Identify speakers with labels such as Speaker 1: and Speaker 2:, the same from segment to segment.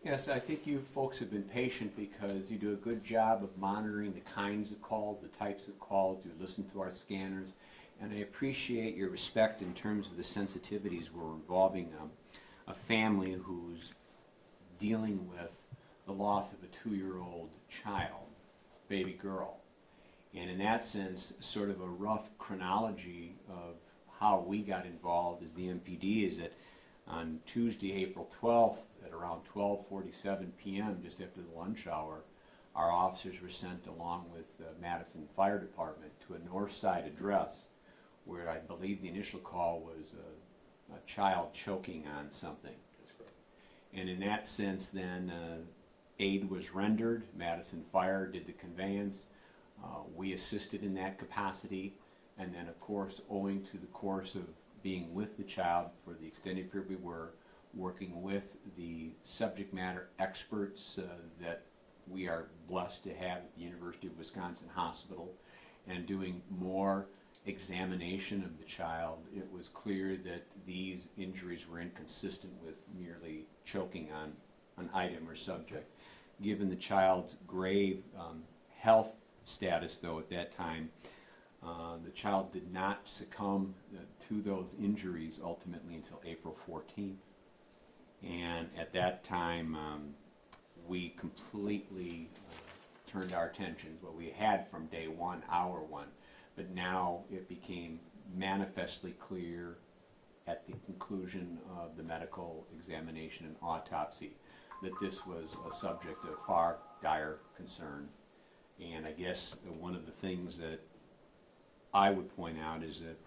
Speaker 1: Yes, I think you folks have been patient because you do a good job of monitoring the kinds of calls, the types of calls. You listen to our scanners, and I appreciate your respect in terms of the sensitivities we're involving a family who's dealing with the loss of a 2-year-old child, baby girl. And in that sense, sort of a rough chronology of how we got involved as the MPD is that on Tuesday, April 12th, at around 12:47 p.m., just after the lunch hour, our officers were sent along with the Madison Fire Department to a north side address where I believe the initial call was a child choking on something.
Speaker 2: That's correct.
Speaker 1: And in that sense, then aid was rendered. Madison Fire did the conveyance. We assisted in that capacity. And then, of course, owing to the course of being with the child for the extended period we were, working with the subject matter experts that we are blessed to have at the University of Wisconsin Hospital, and doing more examination of the child, it was clear that these injuries were inconsistent with merely choking on an item or subject. Given the child's grave health status, though, at that time, the child did not succumb to those injuries ultimately until April 14th. And at that time, we completely turned our attention, what we had from day one, hour one. But now it became manifestly clear at the conclusion of the medical examination and autopsy that this was a subject of far dire concern. And I guess one of the things that I would point out is that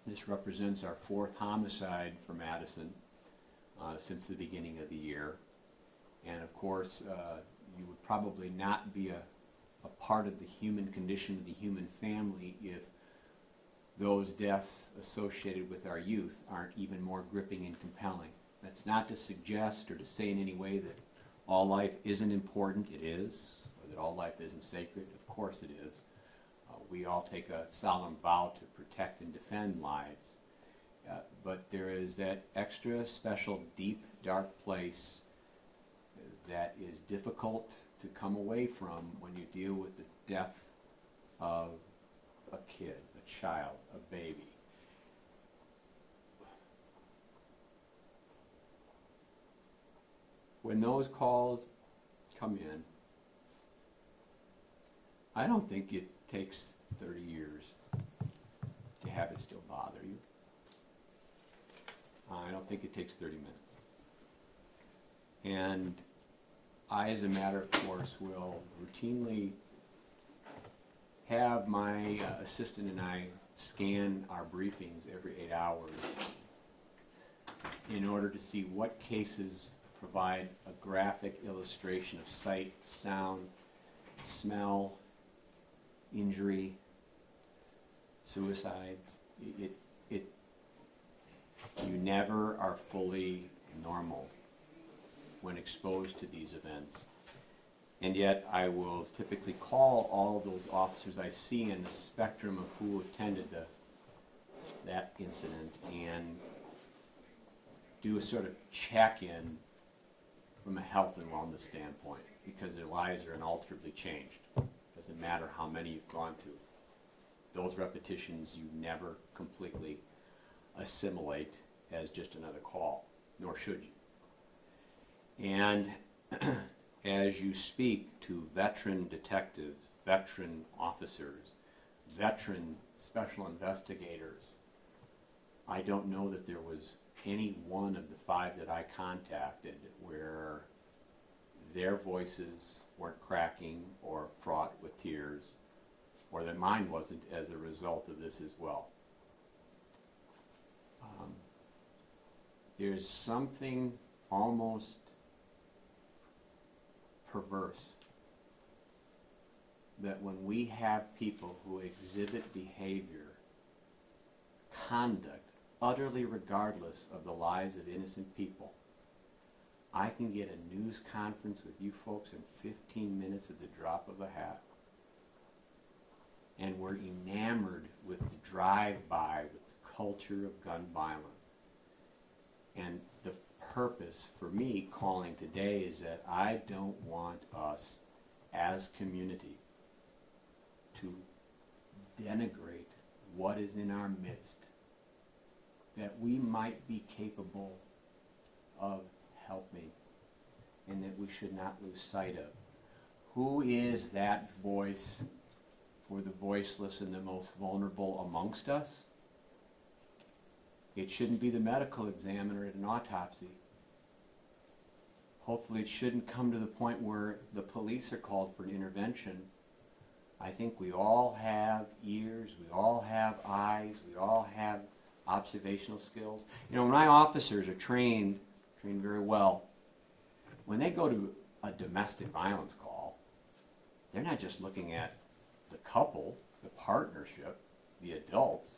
Speaker 1: this represents our 4th homicide for Madison since the beginning of the year. And of course, you would probably not be a part of the human condition of the human family if those deaths associated with our youth aren't even more gripping and compelling. That's not to suggest or to say in any way that all life isn't important. It is. Or that all life isn't sacred. Of course it is. We all take a solemn vow to protect and defend lives. But there is that extra special, deep, dark place that is difficult to come away from when you deal with the death of a kid, a child, a baby. When those calls come in, I don't think it takes 30 years to have it still bother you. I don't think it takes 30 minutes. And I, as a matter of course, will routinely have my assistant and I scan our briefings every 8 hours in order to see what cases provide a graphic illustration of sight, sound, smell, injury, suicides. You never are fully normal when exposed to these events. And yet I will typically call all of those officers I see in the spectrum of who attended that incident and do a sort of check-in from a health and wellness standpoint, because their lives are unalterably changed. Doesn't matter how many you've gone to. Those repetitions you never completely assimilate as just another call, nor should you. And as you speak to veteran detectives, veteran officers, veteran special investigators, I don't know that there was any one of the 5 that I contacted where their voices weren't cracking or fraught with tears, or that mine wasn't as a result of this as well. There's something almost perverse that when we have people who exhibit behavior, conduct, utterly regardless of the lives of innocent people, I can get a news conference with you folks in 15 minutes at the drop of a hat. And we're enamored with the drive-by, with the culture of gun violence. And the purpose for me calling today is that I don't want us as community to denigrate what is in our midst that we might be capable of helping, and that we should not lose sight of. Who is that voice for the voiceless and the most vulnerable amongst us? It shouldn't be the medical examiner at an autopsy. Hopefully it shouldn't come to the point where the police are called for an intervention. I think we all have ears, we all have eyes, we all have observational skills. You know, my officers are trained very well. When they go to a domestic violence call, they're not just looking at the couple, the partnership, the adults,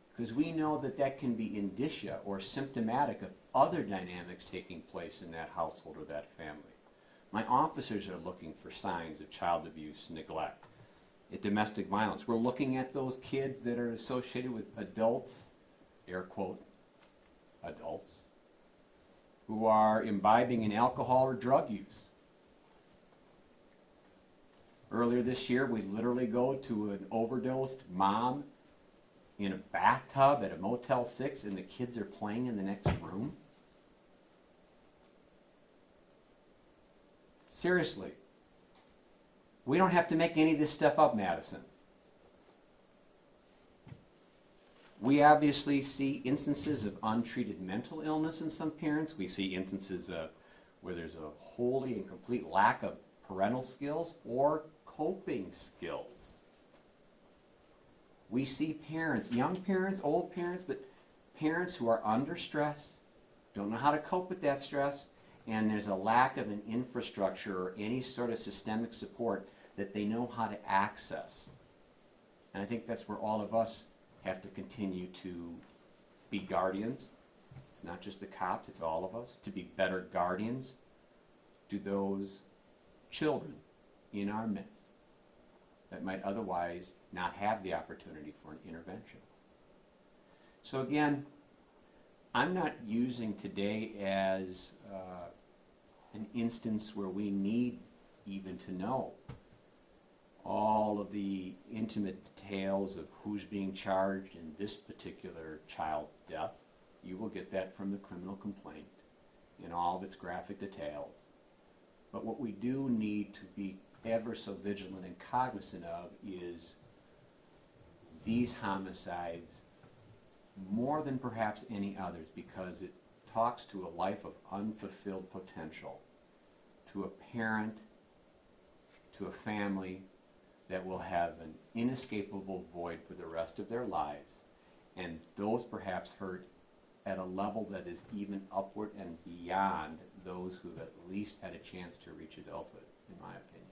Speaker 1: because we know that that can be indicia or symptomatic of other dynamics taking place in that household or that family. My officers are looking for signs of child abuse, neglect, domestic violence. We're looking at those kids that are associated with adults, air quote, adults, who are imbibing in alcohol or drug use. Earlier this year, we literally go to an overdosed mom in a bathtub at a Motel 6 and the kids are playing in the next room. Seriously. We don't have to make any of this stuff up, Madison. We obviously see instances of untreated mental illness in some parents. We see instances where there's a wholly and complete lack of parental skills or coping skills. We see parents, young parents, old parents, but parents who are under stress, don't know how to cope with that stress, and there's a lack of an infrastructure or any sort of systemic support that they know how to access. And I think that's where all of us have to continue to be guardians. It's not just the cops, it's all of us, to be better guardians to those children in our midst that might otherwise not have the opportunity for an intervention. So again, I'm not using today as an instance where we need even to know all of the intimate details of who's being charged in this particular child death. You will get that from the criminal complaint in all of its graphic details. But what we do need to be ever so vigilant and cognizant of is these homicides more than perhaps any others, because it talks to a life of unfulfilled potential, to a parent, to a family that will have an inescapable void for the rest of their lives, and those perhaps hurt at a level that is even upward and beyond those who have at least had a chance to reach adulthood, in my opinion.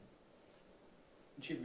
Speaker 2: Chief,